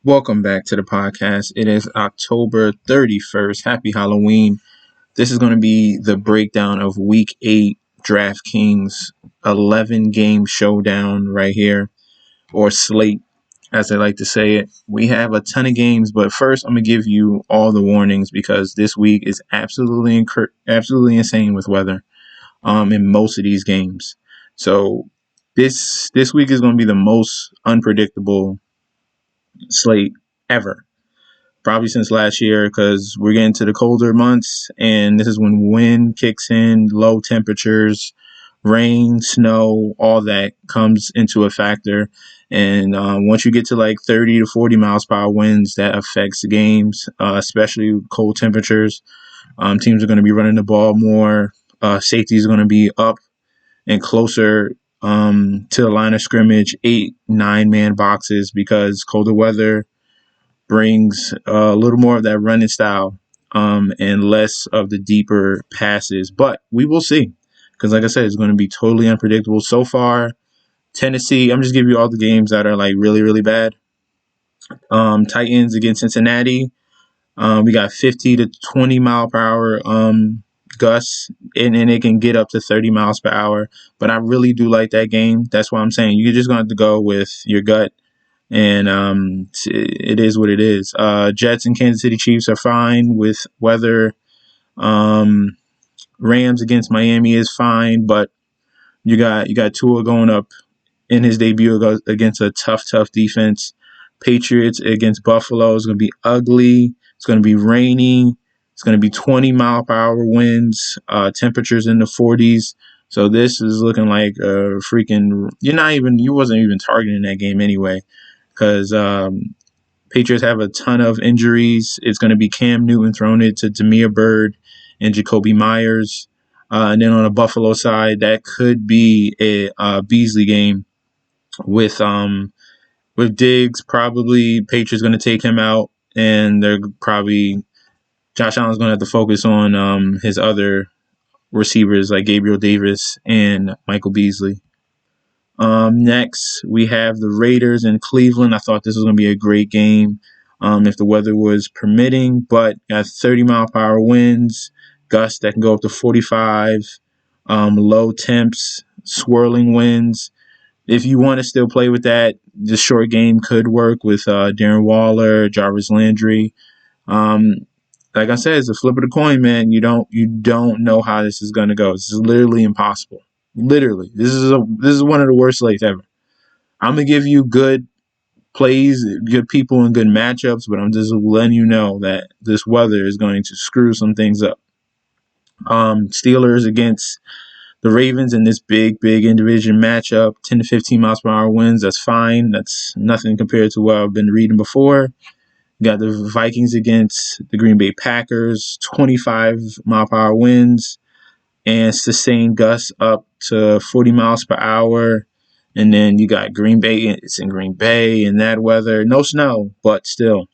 Welcome back to the podcast. It is October 31st. Happy Halloween. This is going to be the breakdown of Week 8 Draftkings 11 game showdown right here, or slate, as I like to say it. We have a ton of games, but first I'm going to give you all the warnings because this week is absolutely insane with weather in most of these games. So this week is going to be the most unpredictable slate ever, probably since last year, because we're getting to the colder months and this is when wind kicks in, low temperatures, rain, snow, all that comes into a factor. And once you get to like 30 to 40 miles per hour winds, that affects the games, especially cold temperatures. Teams are going to be running the ball more. Safety is going to be up and closer to the line of scrimmage, 8, 9 man boxes, because colder weather brings a little more of that running style and less of the deeper passes. But we will see, because like I said, it's going to be totally unpredictable. So far, Tennessee, I'm just giving you all the games that are like really, really bad. Titans against Cincinnati. We got 50 to 20 mile per hour gusts, and it can get up to 30 miles per hour. But I really do like that game. That's why I'm saying you're just going to have to go with your gut, and it is what it is. Jets and Kansas City Chiefs are fine with weather. Um, Rams against Miami is fine, but you got Tua going up in his debut against a tough defense. Patriots against Buffalo is going to be ugly. It's going to be rainy. It's going to be 20 mile per hour winds. Temperatures in the 40s. So this is looking like a freaking. You wasn't even targeting that game anyway, because Patriots have a ton of injuries. It's going to be Cam Newton throwing it to Damiere Byrd and Jacoby Myers. And then on the Buffalo side, that could be a Beasley game with Diggs. Probably Patriots going to take him out, and they're probably Josh Allen's going to have to focus on his other receivers like Gabriel Davis and Michael Beasley. Next, we have the Raiders in Cleveland. I thought this was going to be a great game if the weather was permitting, but got 30 mile per hour winds, gusts that can go up to 45, low temps, swirling winds. If you want to still play with that, the short game could work with Darren Waller, Jarvis Landry. Um, like I said, it's a flip of the coin, man. You don't know how this is going to go. It's literally impossible. Literally, this is one of the worst slates ever. I'm gonna give you good plays, good people, and good matchups, but I'm just letting you know that this weather is going to screw some things up. Steelers against the Ravens in this big in division matchup, 10 to 15 miles per hour winds. That's fine. That's nothing compared to what I've been reading before. You got the Vikings against the Green Bay Packers, 25 mile per hour winds and sustained gusts up to 40 miles per hour. And then you got Green Bay. It's in Green Bay in that weather. No snow, but still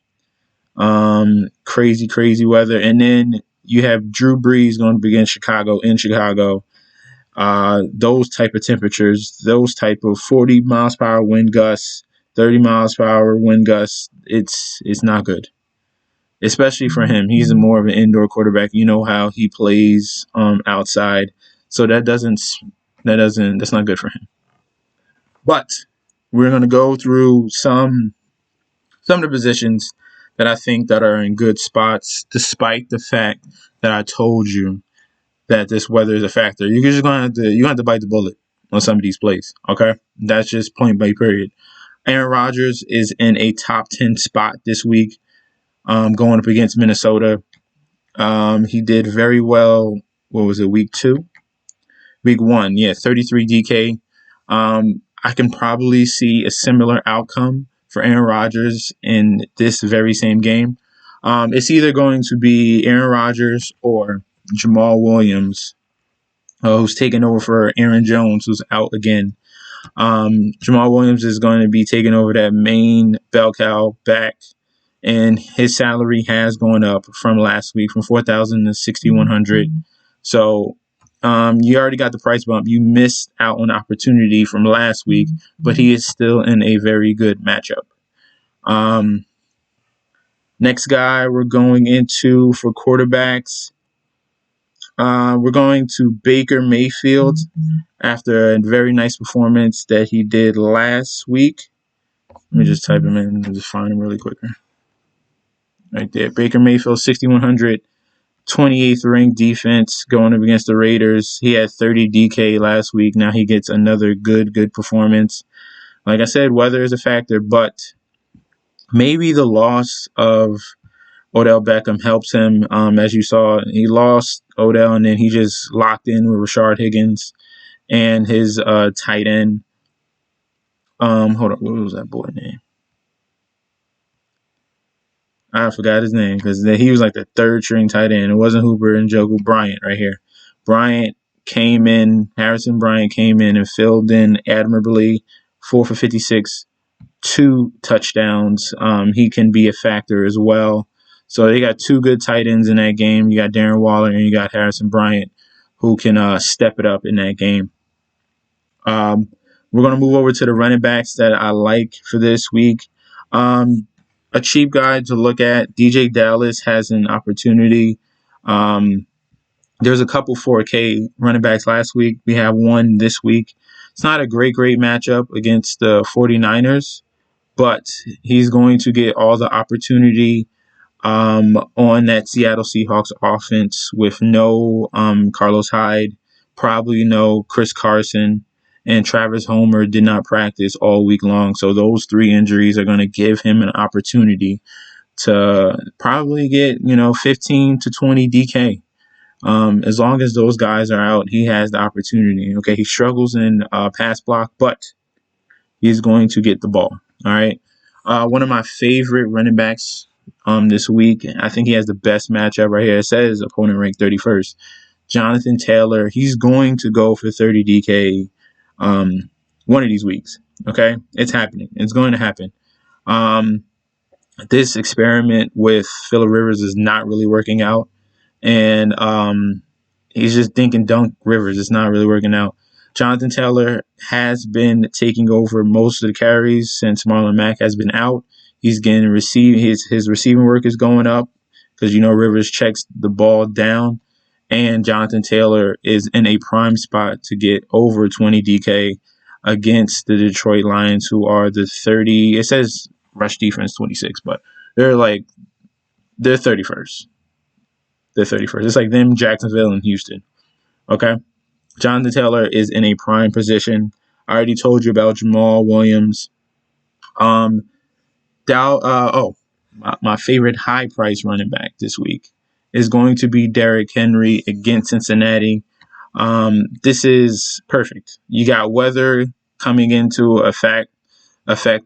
crazy weather. And then you have Drew Brees going to begin Chicago in Chicago. Those type of temperatures, those type of 40 miles per hour wind gusts, 30 miles per hour wind gusts. It's not good, especially for him. He's more of an indoor quarterback. You know how he plays outside, so that's not good for him. But we're gonna go through some of the positions that I think that are in good spots, despite the fact that I told you that this weather is a factor. You're just gonna have to bite the bullet on some of these plays. Okay, that's just point blank period. Aaron Rodgers is in a top 10 spot this week, going up against Minnesota. He did very well. What was it? Week 2, week 1. Yeah, 33 DK. I can probably see a similar outcome for Aaron Rodgers in this very same game. It's either going to be Aaron Rodgers or Jamal Williams, who's taking over for Aaron Jones, who's out again. Jamal Williams is going to be taking over that main bell cow back, and his salary has gone up from last week from 4,000 to 6,100. So you already got the price bump. You missed out on opportunity from last week, but he is still in a very good matchup. Next guy we're going into for quarterbacks, we're going to Baker Mayfield after a very nice performance that he did last week. Let me just type him in and just find him really quicker. Right there. Baker Mayfield, 6,100, 28th ranked defense going up against the Raiders. He had 30 DK last week. Now he gets another good performance. Like I said, weather is a factor, but maybe the loss of Odell Beckham helps him. As you saw, he lost Odell, and then he just locked in with Rashard Higgins and his tight end. Hold on, what was that boy name? I forgot his name because he was like the third string tight end. It wasn't Hooper and Joku. Bryant right here. Bryant came in. Harrison Bryant came in and filled in admirably. 4 for 56, 2 touchdowns. He can be a factor as well. So they got 2 good tight ends in that game. You got Darren Waller and you got Harrison Bryant, who can step it up in that game. We're going to move over to the running backs that I like for this week. A cheap guy to look at, DJ Dallas has an opportunity. There's a couple 4K running backs last week. We have one this week. It's not a great matchup against the 49ers, but he's going to get all the opportunity on that Seattle Seahawks offense with no Carlos Hyde, probably no Chris Carson, and Travis Homer did not practice all week long. So those 3 injuries are going to give him an opportunity to probably get, 15 to 20 DK. As long as those guys are out, he has the opportunity. Okay, he struggles in pass block, but he's going to get the ball. All right. One of my favorite running backs this week, I think he has the best matchup right here. It says opponent ranked 31st. Jonathan Taylor, he's going to go for 30 DK one of these weeks. Okay, it's happening. It's going to happen. This experiment with Phillip Rivers is not really working out, and he's just thinking dunk Rivers. It's not really working out. Jonathan Taylor has been taking over most of the carries since Marlon Mack has been out. He's getting his receiving work is going up because Rivers checks the ball down, and Jonathan Taylor is in a prime spot to get over 20 DK against the Detroit Lions, who are the 30. It says rush defense 26, but they're 31st. They're 31st. It's like them, Jacksonville, and Houston. Okay. Jonathan Taylor is in a prime position. I already told you about Jamal Williams. My favorite high price running back this week is going to be Derrick Henry against Cincinnati. This is perfect. You got weather coming into effect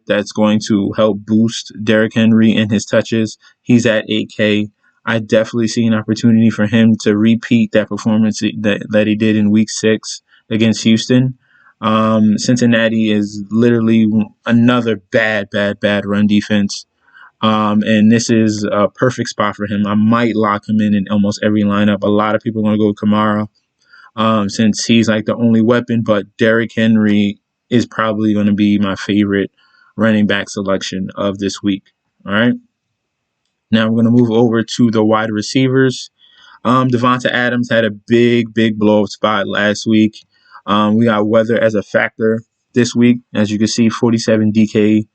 that's going to help boost Derrick Henry in his touches. He's at 8K. I definitely see an opportunity for him to repeat that performance that he did in Week 6 against Houston. Cincinnati is literally another bad run defense. And this is a perfect spot for him. I might lock him in almost every lineup. A lot of people are going to go Kamara since he's like the only weapon, but Derrick Henry is probably going to be my favorite running back selection of this week. All right. Now we're going to move over to the wide receivers. Devonta Adams had a big blow up spot last week. We got weather as a factor this week. As you can see, 47 DK,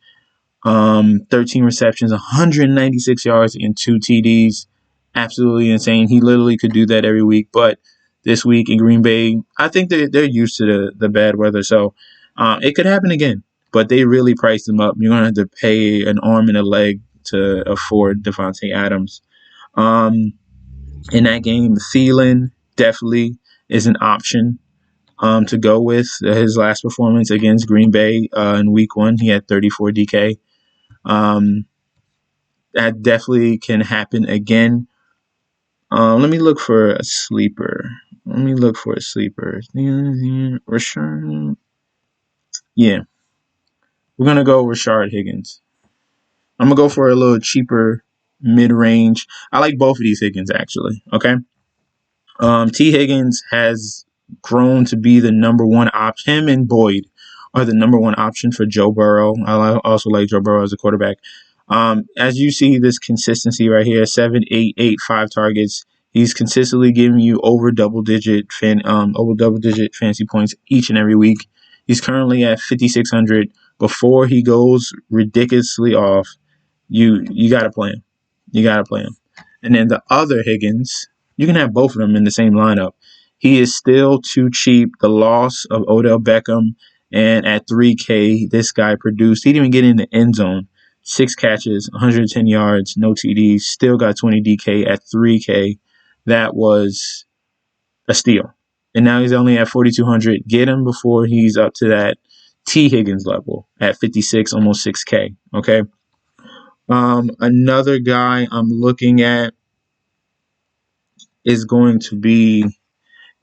13 receptions, 196 yards, and 2 TDs. Absolutely insane. He literally could do that every week. But this week in Green Bay, I think they're used to the bad weather. So it could happen again. But they really priced him up. You're going to have to pay an arm and a leg to afford Devontae Adams. In that game, Thielen definitely is an option to go with. His last performance against Green Bay in Week 1, he had 34 DK. That definitely can happen again. Let me look for a sleeper. Yeah. We're going to go Rashard Higgins. I'm going to go for a little cheaper mid-range. I like both of these Higgins, actually. Okay. T. Higgins has grown to be the number one option. Him and Boyd are the number one option for Joe Burrow. I also like Joe Burrow as a quarterback. As you see this consistency right here, 7, 8, 8, 5 targets. He's consistently giving you over double digit fantasy points each and every week. He's currently at 5,600. Before he goes ridiculously off, you gotta play him. You gotta play him. And then the other Higgins, you can have both of them in the same lineup. He is still too cheap. The loss of Odell Beckham, and at 3K, this guy produced. He didn't even get in the end zone. 6 catches, 110 yards, no TDs. Still got 20 DK at 3K. That was a steal. And now he's only at 4,200. Get him before he's up to that T Higgins level at 56, almost 6K. Okay. Another guy I'm looking at is going to be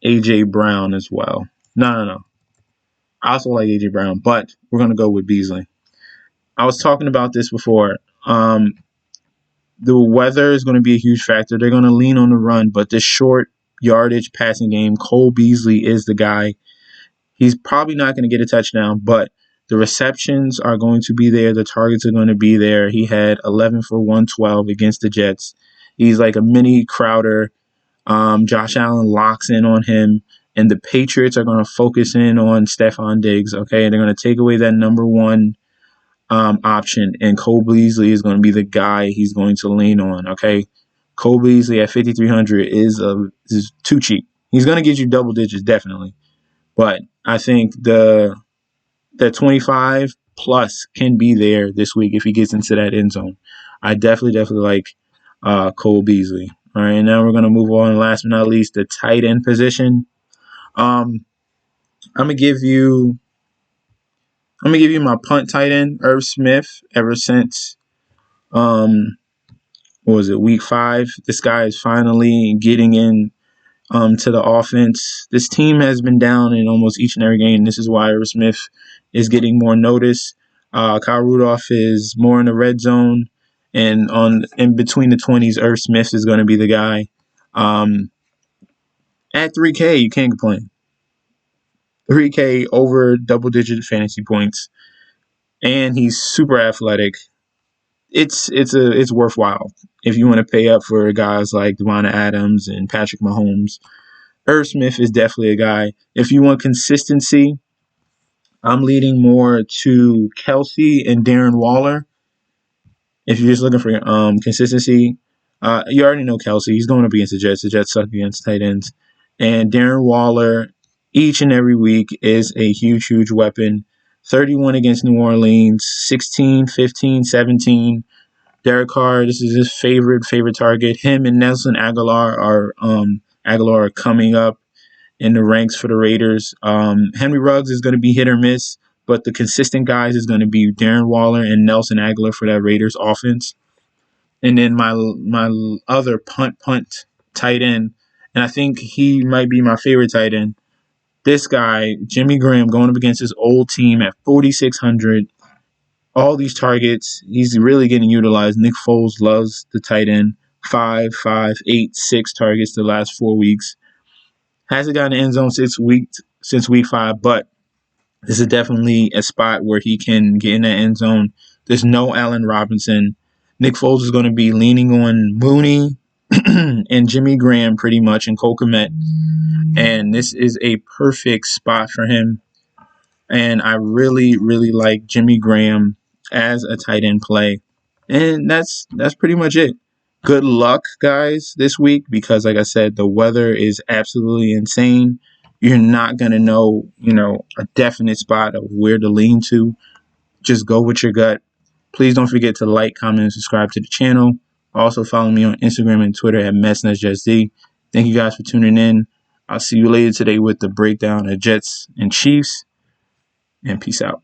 AJ Brown as well. No. I also like AJ Brown, but we're going to go with Beasley. I was talking about this before. The weather is going to be a huge factor. They're going to lean on the run, but this short yardage passing game, Cole Beasley is the guy. He's probably not going to get a touchdown, but the receptions are going to be there. The targets are going to be there. He had 11 for 112 against the Jets. He's like a mini Crowder. Josh Allen locks in on him, and the Patriots are going to focus in on Stephon Diggs, okay? And they're going to take away that number one option, and Cole Beasley is going to be the guy he's going to lean on, okay? Cole Beasley at 5,300 is too cheap. He's going to get you double digits, definitely. But I think the 25 plus can be there this week if he gets into that end zone. I definitely like Cole Beasley. All right, now we're going to move on. Last but not least, the tight end position. I'm gonna give you my punt tight end, Irv Smith. Ever since week 5? This guy is finally getting in to the offense. This team has been down in almost each and every game. This is why Irv Smith is getting more notice. Kyle Rudolph is more in the red zone, and in between the 20s, Irv Smith is going to be the guy. At 3K, you can't complain. 3K over double-digit fantasy points, and he's super athletic. It's worthwhile if you want to pay up for guys like Devonta Adams and Patrick Mahomes. Irv Smith is definitely a guy. If you want consistency, I'm leading more to Kelsey and Darren Waller. If you're just looking for consistency, you already know Kelsey. He's going up against the Jets. The Jets suck against tight ends. And Darren Waller, each and every week, is a huge, huge weapon. 31 against New Orleans, 16, 15, 17. Derek Carr, this is his favorite target. Him and Nelson Aguilar are coming up in the ranks for the Raiders. Henry Ruggs is going to be hit or miss, but the consistent guys is going to be Darren Waller and Nelson Aguilar for that Raiders offense. And then my other punt tight end, and I think he might be my favorite tight end. This guy, Jimmy Graham, going up against his old team at 4,600. All these targets, he's really getting utilized. Nick Foles loves the tight end. 5, 8, 6 targets the last 4 weeks. Hasn't gotten the end zone since week 5, but this is definitely a spot where he can get in that end zone. There's no Allen Robinson. Nick Foles is going to be leaning on Mooney and Jimmy Graham pretty much, and Cole Kmet. And this is a perfect spot for him. And I really, really like Jimmy Graham as a tight end play. And that's pretty much it. Good luck, guys, this week, because like I said, the weather is absolutely insane. You're not going to know, a definite spot of where to lean to. Just go with your gut. Please don't forget to like, comment, and subscribe to the channel. Also follow me on Instagram and Twitter at MessNetsJustD. Thank you guys for tuning in. I'll see you later today with the breakdown of Jets and Chiefs. And peace out.